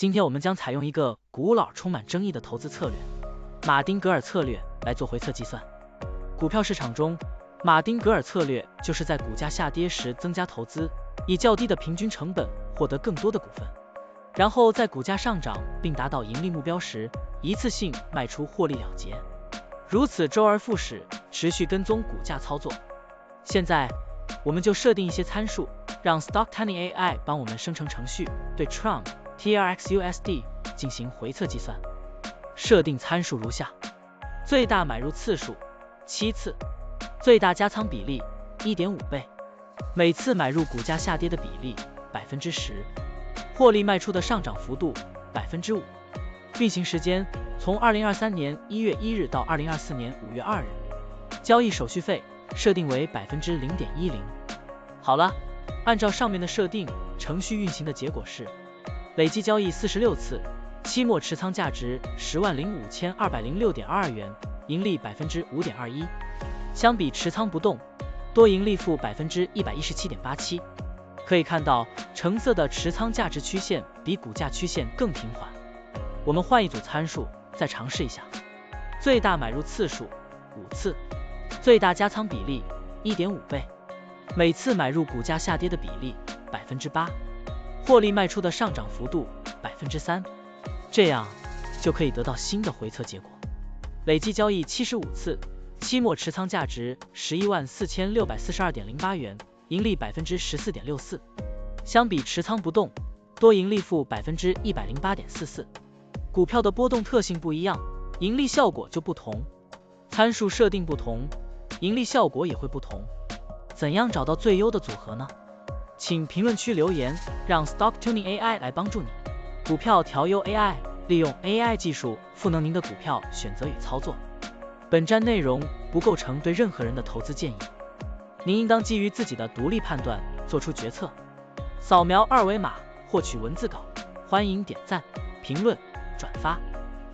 今天我们将采用一个古老、充满争议的投资策略——马丁格尔策略来做回测计算。股票市场中，马丁格尔策略就是在股价下跌时增加投资，以较低的平均成本获得更多的股份，然后在股价上涨并达到盈利目标时，一次性卖出获利了结。如此周而复始，持续跟踪股价操作。现在，我们就设定一些参数，让 Stocktiny AI 帮我们生成程序，对 TRXUSD 进行回测计算。设定参数如下：最大买入次数7次，最大加仓比例 1.5 倍，每次买入股价下跌的比例 10%， 获利卖出的上涨幅度 5%。运行时间从2023年1月1日到2024年5月2日。交易手续费设定为 0.10%。好了，按照上面的设定，程序运行的结果是累计交易46次，期末持仓价值10,05206.22元，盈利 5.21%。相比持仓不动，多盈利负 117.87%。可以看到，橙色的持仓价值曲线比股价曲线更平缓。我们换一组参数，再尝试一下。最大买入次数5次，最大加仓比例 1.5 倍，每次买入股价下跌的比例 8%， 获利卖出的上涨幅度 3%， 这样就可以得到新的回测结果。累计交易75次，期末持仓价值114642.08元，盈利 14.64%。相比持仓不动，多盈利负 108.44%。股票的波动特性不一样，盈利效果就不同。参数设定不同，盈利效果也会不同。怎样找到最优的组合呢？请评论区留言，让 Stocktiny AI 来帮助你。股票调优 AI， 利用 AI 技术赋能您的股票选择与操作。本站内容不构成对任何人的投资建议，您应当基于自己的独立判断做出决策。扫描二维码获取文字稿，欢迎点赞、评论、转发。